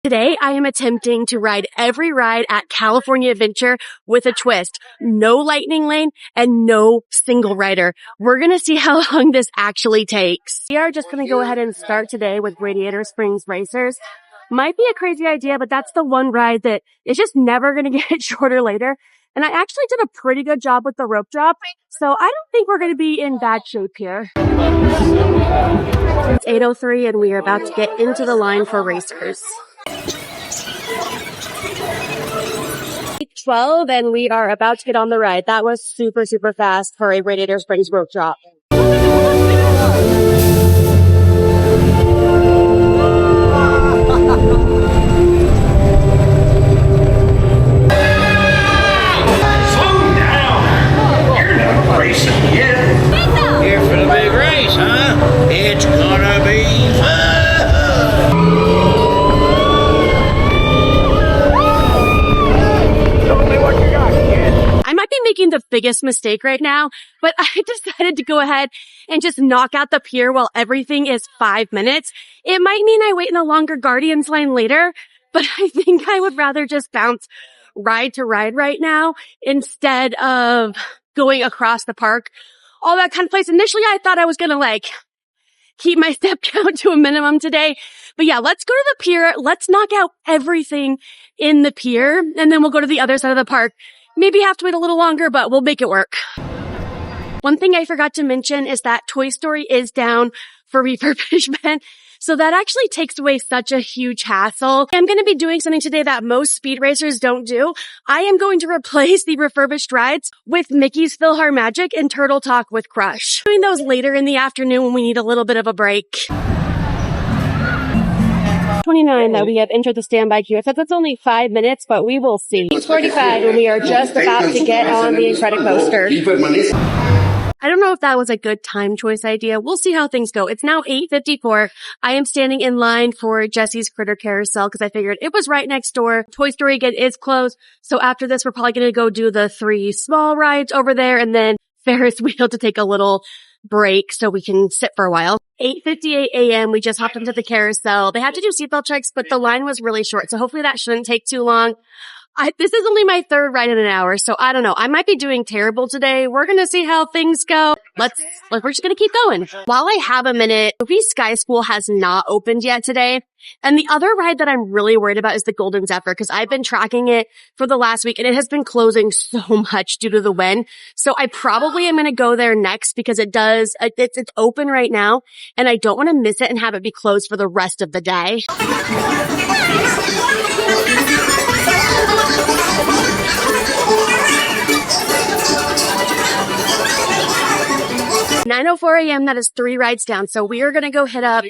Today, I am attempting to ride every ride at California Adventure with a twist. No lightning lane and no single rider. We're going to see how long this actually takes. We are just going to go ahead and start today with Radiator Springs Racers. Might be a crazy idea, but that's the one ride that is just never going to get shorter later. And I actually did a pretty good job with the rope drop, so I don't think we're going to be in bad shape here. It's 8:03 and we are about to get into the line for Racers. 8:12 and we are about to get on the ride. That was super, super fast for a Radiator Springs rope drop. Here for the big race, huh? It's gonna be fun! Show me what you got, kid. I might be making the biggest mistake right now, but I decided to go ahead and just knock out the pier while everything is 5 minutes. It might mean I wait in a longer Guardians line later, but I think I would rather just bounce ride to ride right now instead of going across the park, all that kind of place. Initially, I thought I was going to keep my step count to a minimum today. But yeah, let's go to the pier. Let's knock out everything in the pier and then we'll go to the other side of the park. Maybe have to wait a little longer, but we'll make it work. One thing I forgot to mention is that Toy Story is down for refurbishment. So that actually takes away such a huge hassle. I'm going to be doing something today that most speed racers don't do. I am going to replace the refurbished rides with Mickey's PhilharMagic and Turtle Talk with Crush. Doing those later in the afternoon when we need a little bit of a break. 29 that we have entered the standby queue. It says it's only 5 minutes, but we will see. 45 when we are just about to get on the Incredicoaster. I don't know if that was a good time choice idea. We'll see how things go. It's now 8:54. I am standing in line for Jesse's Critter Carousel because I figured it was right next door. Toy Story again is closed. So after this, we're probably going to go do the 3 small rides over there and then Ferris wheel to take a little break so we can sit for a while. 8:58 a.m. We just hopped into the carousel. They had to do seatbelt checks, but the line was really short. So hopefully that shouldn't take too long. This is only my 3rd ride in an hour, so I don't know. I might be doing terrible today. We're going to see how things go. We're just going to keep going. While I have a minute, Movie Sky School has not opened yet today. And the other ride that I'm really worried about is the Golden Zephyr because I've been tracking it for the last week and it has been closing so much due to the wind. So I probably am going to go there next because it's open right now and I don't want to miss it and have it be closed for the rest of the day. 9:04 a.m. That is 3 rides down. So we are going to go hit up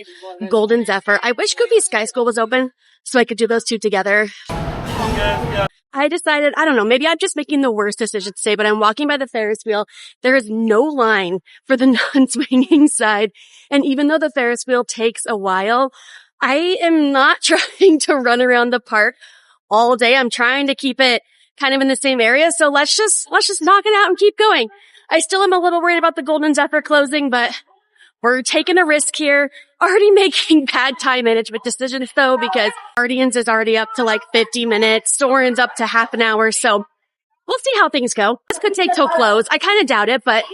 Golden Zephyr. I wish Goofy Sky School was open so I could do those 2 together. I decided, I don't know, maybe I'm just making the worst decision today, but I'm walking by the Ferris wheel. There is no line for the non-swinging side. And even though the Ferris wheel takes a while, I am not trying to run around the park all day. I'm trying to keep it kind of in the same area. So let's just knock it out and keep going. I still am a little worried about the Golden Zephyr closing, but we're taking a risk here. Already making bad time management decisions though, because Guardians is already up to 50 minutes. Soarin's up to half an hour. So we'll see how things go. This could take till close. I kind of doubt it, but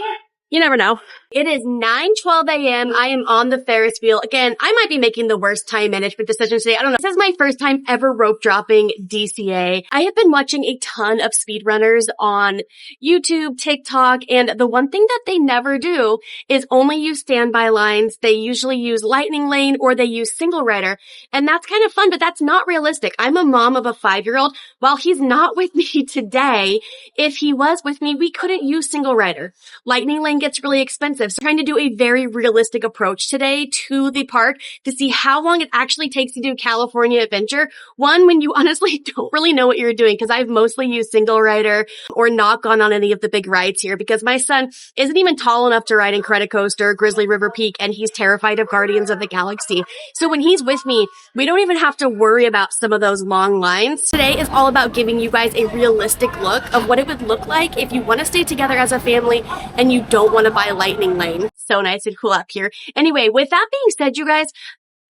you never know. It is 9:12 a.m. I am on the Ferris wheel. Again, I might be making the worst time management decisions today. I don't know. This is my first time ever rope dropping DCA. I have been watching a ton of speedrunners on YouTube, TikTok, and the one thing that they never do is only use standby lines. They usually use lightning lane or they use single rider. And that's kind of fun, but that's not realistic. I'm a mom of a 5-year-old. While he's not with me today, if he was with me, we couldn't use single rider. Lightning lane gets really expensive. So I'm trying to do a very realistic approach today to the park to see how long it actually takes to do California Adventure. One, when you honestly don't really know what you're doing, because I've mostly used single rider or not gone on any of the big rides here because my son isn't even tall enough to ride Incredicoaster, Grizzly River Peak, and he's terrified of Guardians of the Galaxy. So when he's with me, we don't even have to worry about some of those long lines. Today is all about giving you guys a realistic look of what it would look like if you want to stay together as a family and you don't want to buy a lightning lane. So nice and cool up here. Anyway, with that being said, you guys,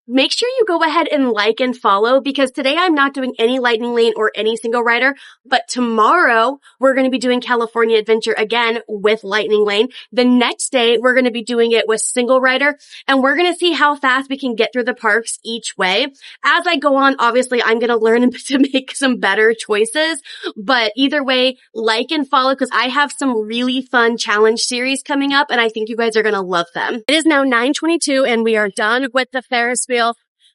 make sure you go ahead and like and follow, because today I'm not doing any lightning lane or any single rider, but tomorrow we're going to be doing California Adventure again with lightning lane. The next day we're going to be doing it with single rider, and we're going to see how fast we can get through the parks each way. As I go on, obviously I'm going to learn to make some better choices, but either way, like and follow, because I have some really fun challenge series coming up and I think you guys are going to love them. It is now 9:22 and we are done with the Ferris wheel.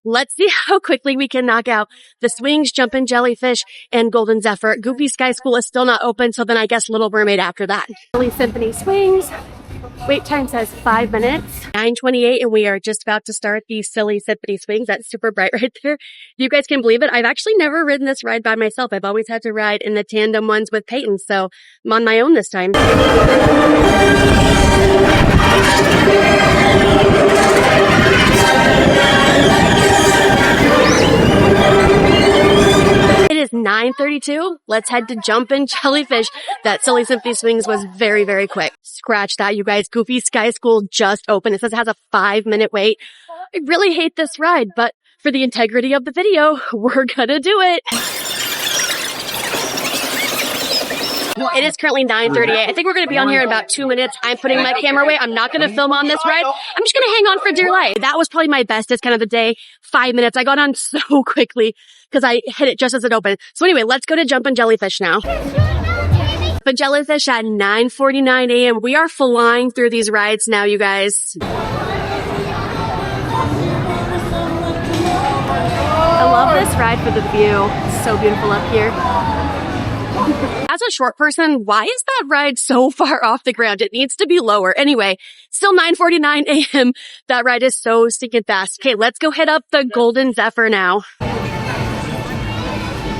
Let's see how quickly we can knock out the swings, jumpin' jellyfish, and Golden Zephyr. Goofy Sky School is still not open, so then I guess Little Mermaid after that. Silly Symphony swings. Wait time says 5 minutes. 9:28 and we are just about to start the Silly Symphony swings. That's super bright right there. You guys can believe it. I've actually never ridden this ride by myself. I've always had to ride in the tandem ones with Peyton, so I'm on my own this time. It is 9:32. Let's head to Jumpin' Jellyfish. That Silly Symphony swings was very, very quick. Scratch that, you guys. Goofy Sky School just opened. It says it has a 5-minute wait. I really hate this ride, but for the integrity of the video, we're gonna do it. It is currently 9:38. I think we're going to be on here in about 2 minutes. I'm putting my camera away. I'm not going to film on this ride. I'm just going to hang on for dear life. That was probably my bestest kind of the day. 5 minutes. I got on so quickly because I hit it just as it opened. So anyway, let's go to Jumpin' Jellyfish now. Jumpin' Jellyfish at 9:49 a.m. We are flying through these rides now, you guys. I love this ride for the view. It's so beautiful up here. As a short person, why is that ride so far off the ground? It needs to be lower. Anyway, still 9:49 a.m. That ride is so stinking fast. Okay, let's go hit up the Golden Zephyr now.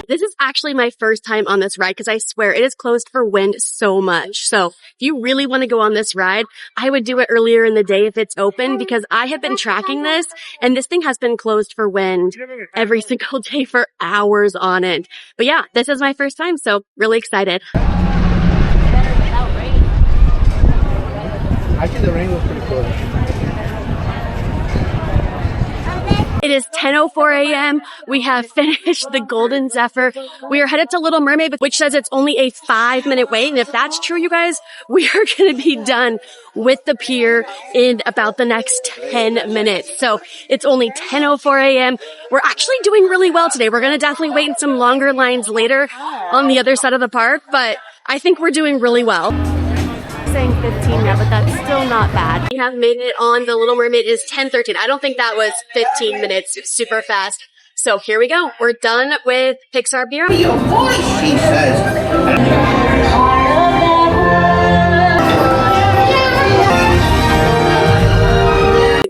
This is actually my first time on this ride because I swear it is closed for wind so much. So if you really want to go on this ride, I would do it earlier in the day if it's open, because I have been tracking this and this thing has been closed for wind every single day for hours on end. But yeah, this is my first time, so really excited. I think the rain was pretty cool. It is 10:04 a.m. We have finished the Golden Zephyr. We are headed to Little Mermaid, which says it's only a 5-minute wait. And if that's true, you guys, we are going to be done with the pier in about the next 10 minutes. So it's only 10:04 a.m. We're actually doing really well today. We're going to definitely wait in some longer lines later on the other side of the park, but I think we're doing really well. Saying 15 now, but that's still not bad. We have made it on the Little Mermaid. It is 10:13. I don't think that was 15 minutes. Super fast. So here we go. We're done with Pixar Pier. Your voice, she says.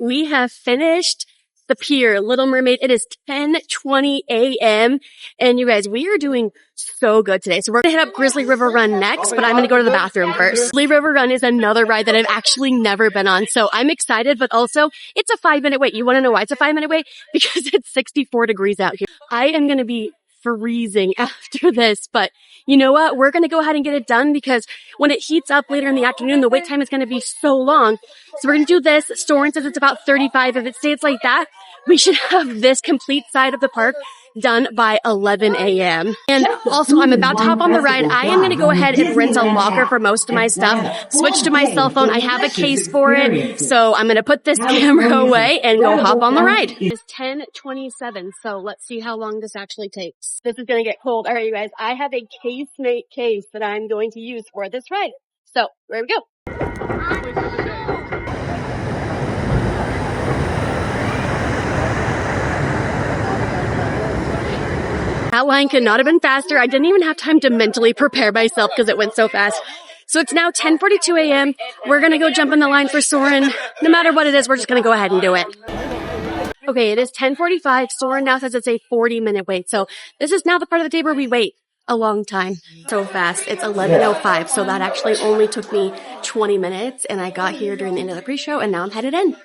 We have finished the pier, Little Mermaid. It is 10:20 a.m. And you guys, we are doing so good today. So we're going to hit up Grizzly River Run next, but I'm going to go to the bathroom first. Grizzly River Run is another ride that I've actually never been on. So I'm excited, but also it's a 5-minute wait. You want to know why it's a 5-minute wait? Because it's 64 degrees out here. I am going to be freezing after this, but you know what? We're going to go ahead and get it done, because when it heats up later in the afternoon, the wait time is going to be so long. So we're going to do this. Soren says it's about 35. If it stays like that, we should have this complete side of the park done by 11 a.m. And also, I'm about to hop on the ride. I am going to go ahead and rent a locker for most of my stuff, switch to my cell phone. I have a case for it, so I'm going to put this camera away and go hop on the ride. It's 10:27, so let's see how long this actually takes. This is going to get cold. All right, you guys, I have a casemate case that I'm going to use for this ride. So, here we go. That line could not have been faster. I didn't even have time to mentally prepare myself because it went so fast. So it's now 10:42 a.m. We're going to go jump in the line for Soren. No matter what it is, we're just going to go ahead and do it. Okay, it is 10:45. Soren now says it's a 40-minute wait. So this is now the part of the day where we wait a long time. So fast. It's 11:05. So that actually only took me 20 minutes. And I got here during the end of the pre-show, and now I'm headed in.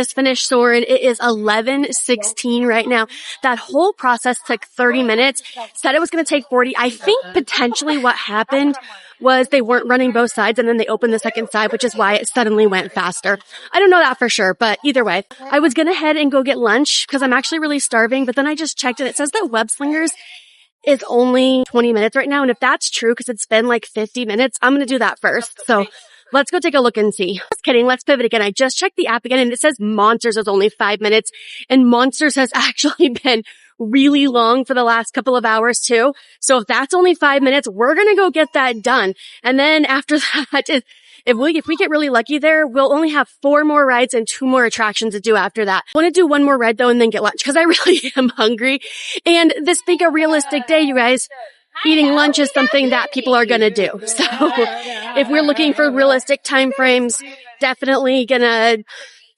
just finished Soarin'. It is 11:16 right now. That whole process took 30 minutes. Said it was going to take 40. I think potentially what happened was they weren't running both sides and then they opened the second side, which is why it suddenly went faster. I don't know that for sure, but either way, I was going to head and go get lunch because I'm actually really starving, but then I just checked and it says that Web Slingers is only 20 minutes right now. And if that's true, because it's been like 50 minutes, I'm going to do that first. So let's go take a look and see. Just kidding. Let's pivot again. I just checked the app again and it says Monsters is only 5 minutes and Monsters has actually been really long for the last couple of hours too. So if that's only 5 minutes, we're going to go get that done. And then after that, if we get really lucky there, we'll only have 4 more rides and 2 more attractions to do after that. I want to do 1 more ride though and then get lunch because I really am hungry. And this being a realistic day, you guys, eating lunch is something that people are going to do. So if we're looking for realistic time frames, definitely going to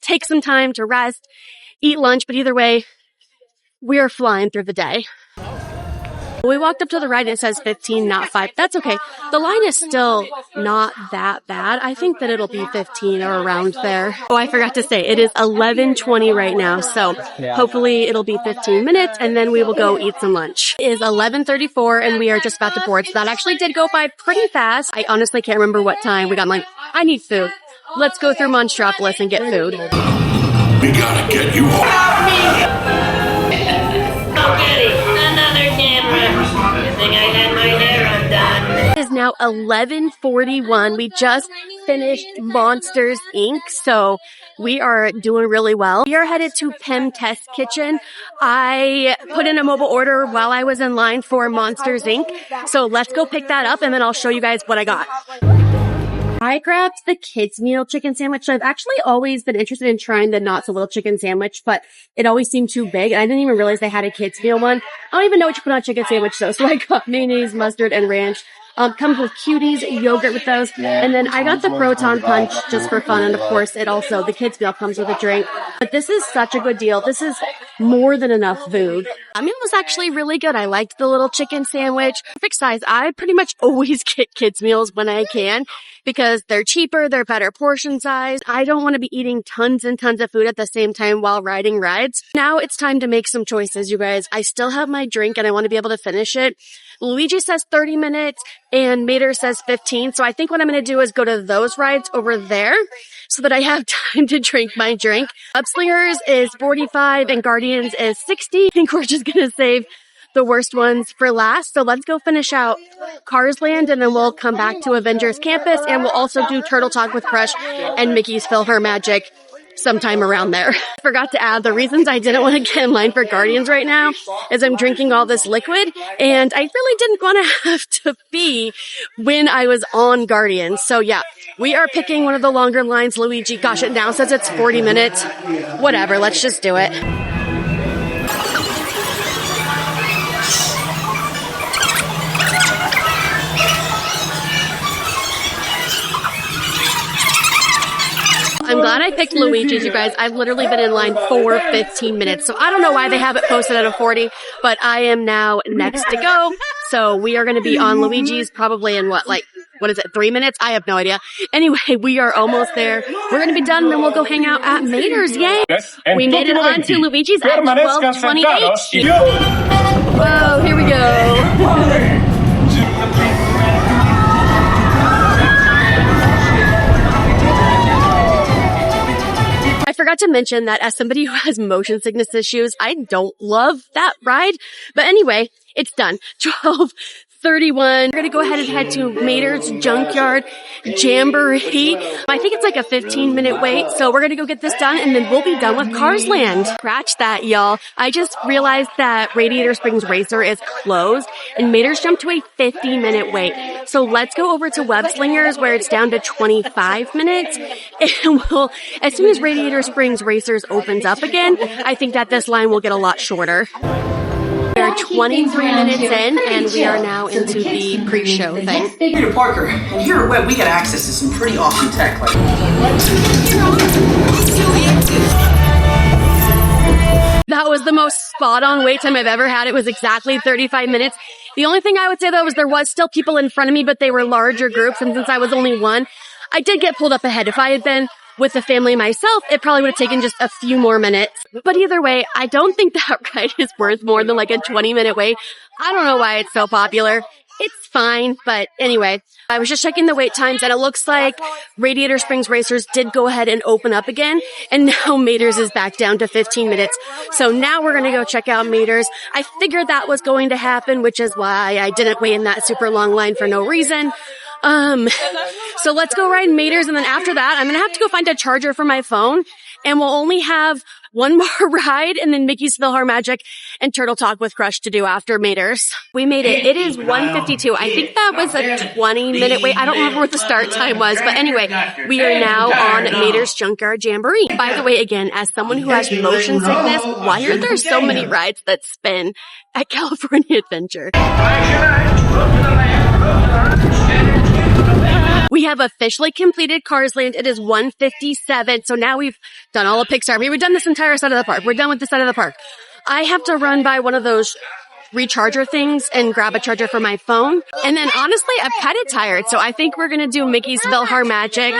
take some time to rest, eat lunch. But either way, we are flying through the day. We walked up to the ride and it says 15, not 5. That's okay. The line is still not that bad. I think that it'll be 15 or around there. Oh, I forgot to say, it is 11:20 right now. So hopefully it'll be 15 minutes and then we will go eat some lunch. It is 11:34 and we are just about to board. So that actually did go by pretty fast. I honestly can't remember what time we got. I'm like, I need food. Let's go through Monstropolis and get food. We gotta get you home. Another camera. Good thing I had my hair undone. It is now 11:41. We just finished Monsters Inc. So we are doing really well. We are headed to Pem Test Kitchen. I put in a mobile order while I was in line for Monsters Inc. So let's go pick that up and then I'll show you guys what I got. I grabbed the kids meal chicken sandwich. So I've actually always been interested in trying the not so little chicken sandwich, but it always seemed too big. And I didn't even realize they had a kids meal one. I don't even know what you put on a chicken sandwich though. So I got mayonnaise, mustard, and ranch. Comes with cuties, yogurt with those. And then I got the Proton Punch just for fun. And of course, the kids meal comes with a drink. But this is such a good deal. This is more than enough food. I mean, it was actually really good. I liked the little chicken sandwich. Perfect size. I pretty much always get kids meals when I can because they're cheaper, they're better portion size. I don't want to be eating tons and tons of food at the same time while riding rides. Now it's time to make some choices, you guys. I still have my drink and I want to be able to finish it. Luigi says 30 minutes and Mater says 15. So I think what I'm going to do is go to those rides over there so that I have time to drink my drink. Web Slingers is 45 and Guardians is 60. I think we're just going to save the worst ones for last. So let's go finish out Cars Land and then we'll come back to Avengers Campus and we'll also do Turtle Talk with Crush and Mickey's Fill Her Magic sometime around there. Forgot to add the reasons I didn't want to get in line for Guardians right now is I'm drinking all this liquid and I really didn't want to have to pee when I was on Guardians. So yeah, we are picking one of the longer lines. Luigi, gosh, it now says it's 40 minutes. Whatever, let's just do it. I'm glad I picked Luigi's, you guys. I've literally been in line for 15 minutes. So I don't know why they have it posted at a 40, but I am now next to go. So we are going to be on Luigi's probably in what is it, 3 minutes? I have no idea. Anyway, we are almost there. We're going to be done and then we'll go hang out at Mater's. Yay! We made it on to Luigi's at 12:28. Whoa, here we go. I forgot to mention that as somebody who has motion sickness issues, I don't love that ride. But anyway, it's done. 12:31. We're going to go ahead and head to Mater's Junkyard Jamboree. I think it's like a 15-minute wait. So we're going to go get this done and then we'll be done with Cars Land. Scratch that, y'all. I just realized that Radiator Springs Racer is closed and Mater's jumped to a 50-minute wait. So let's go over to Web Slingers where it's down to 25 minutes. And as soon as Radiator Springs Racers opens up again, I think that this line will get a lot shorter. We are 23 minutes in, and we are now into the pre-show thing. Peter Parker, and here at Web, we get access to some pretty awesome tech. That was the most spot-on wait time I've ever had. It was exactly 35 minutes. The only thing I would say, though, was there was still people in front of me, but they were larger groups, and since I was only one, I did get pulled up ahead. If I had been with the family myself, it probably would have taken just a few more minutes. But either way, I don't think that ride is worth more than like a 20-minute wait. I don't know why it's so popular. It's fine, but anyway, I was just checking the wait times and it looks like Radiator Springs Racers did go ahead and open up again, and now Mater's is back down to 15 minutes. So now we're going to go check out Mater's. I figured that was going to happen, which is why I didn't wait in that super long line for no reason. So let's go ride Mater's, and then after that, I'm going to have to go find a charger for my phone, and we'll only have one more ride and then Mickey's PhilharMagic and Turtle Talk with Crush to do after Mater's. We made it. It is 1:52. I think that was a 20-minute wait. I don't remember what the start time was, but anyway, we are now on Mater's Junkyard Jamboree. By the way, again, as someone who has motion sickness, why are there so many rides that spin at California Adventure? We have officially completed Cars Land. It is 1:57. So now we've done all of Pixar. We've done this entire side of the park. We're done with this side of the park. I have to run by one of those recharger things and grab a charger for my phone. And then honestly, I'm kind of tired. So I think we're going to do Mickey's PhilharMagic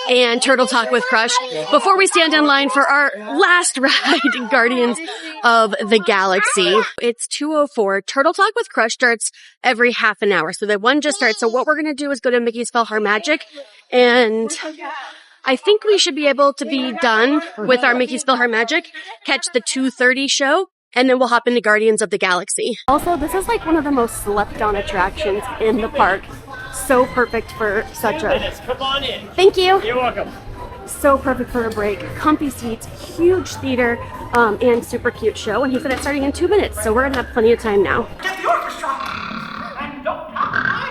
and Turtle Talk with Crush before we stand in line for our last ride, Guardians of the Galaxy. It's 2:04. Turtle Talk with Crush starts every half an hour. So the one just starts. So what we're going to do is go to Mickey's PhilharMagic, and I think we should be able to be done with our Mickey's PhilharMagic, catch the 2:30 show, and then we'll hop into Guardians of the Galaxy. Also, this is like one of the most slept on attractions in the park. So perfect for such a... Come on in. Thank you. You're welcome. So perfect for a break. Comfy seats, huge theater, and super cute show. And he said it's starting in 2 minutes, so we're gonna have plenty of time now. Get the orchestra! And don't touch my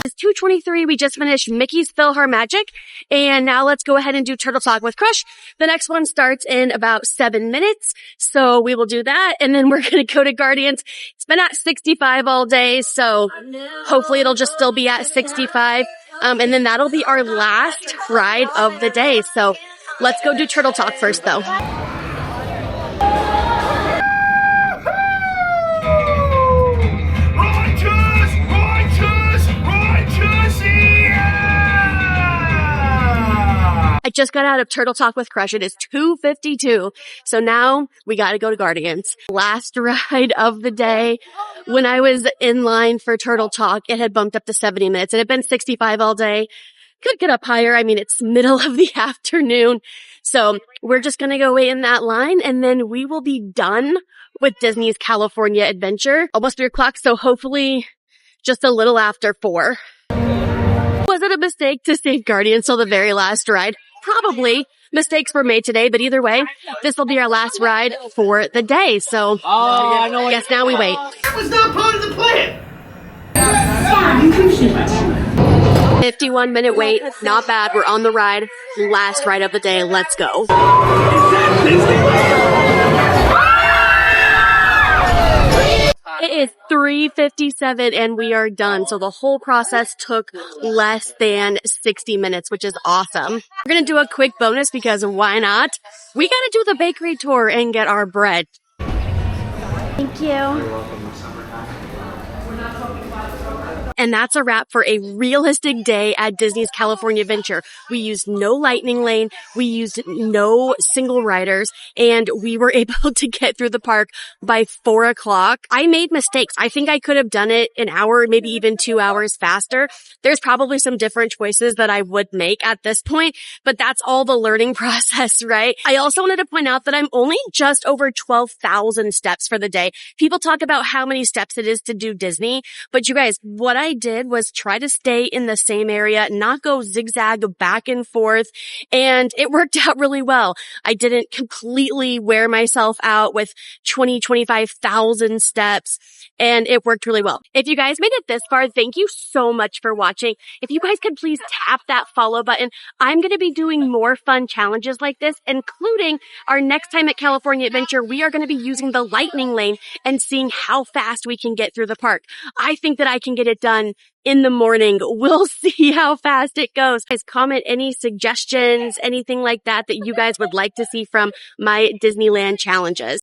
It's 2:23. We just finished Mickey's PhilharMagic, and now let's go ahead and do Turtle Talk with Crush. The next one starts in about 7 minutes, so we will do that, and then we're going to go to Guardians. It's been at 65 all day, so hopefully it'll just still be at 65, and then that'll be our last ride of the day. So let's go do Turtle Talk first, though. I just got out of Turtle Talk with Crush. It is 2:52. So now we got to go to Guardians. Last ride of the day. When I was in line for Turtle Talk, it had bumped up to 70 minutes. It had been 65 all day. Could get up higher. I mean, it's middle of the afternoon. So we're just going to go wait in that line, and then we will be done with Disney's California Adventure. Almost 3 o'clock. So hopefully just a little after 4. Was it a mistake to save Guardians till the very last ride? Probably. Mistakes were made today, but either way, this will be our last ride for the day. So, I guess now we wait. That was not part of the plan. 51-minute wait. Not bad. We're on the ride. Last ride of the day. Let's go. It is 3:57 and we are done. So the whole process took less than 60 minutes, which is awesome. We're going to do a quick bonus because why not? We got to do the bakery tour and get our bread. Thank you. And that's a wrap for a realistic day at Disney's California Adventure. We used no lightning lane. We used no single riders, and we were able to get through the park by 4 o'clock. I made mistakes. I think I could have done it an hour, maybe even 2 hours faster. There's probably some different choices that I would make at this point, but that's all the learning process, right? I also wanted to point out that I'm only just over 12,000 steps for the day. People talk about how many steps it is to do Disney, but you guys, what I did was try to stay in the same area, not go zigzag back and forth, and it worked out really well. I didn't completely wear myself out with 25,000 steps, and it worked really well. If you guys made it this far, thank you so much for watching. If you guys could please tap that follow button, I'm going to be doing more fun challenges like this, including our next time at California Adventure. We are going to be using the lightning lane and seeing how fast we can get through the park. I think that I can get it done in the morning. We'll see how fast it goes. Guys, comment any suggestions, anything like that that you guys would like to see from my Disneyland challenges.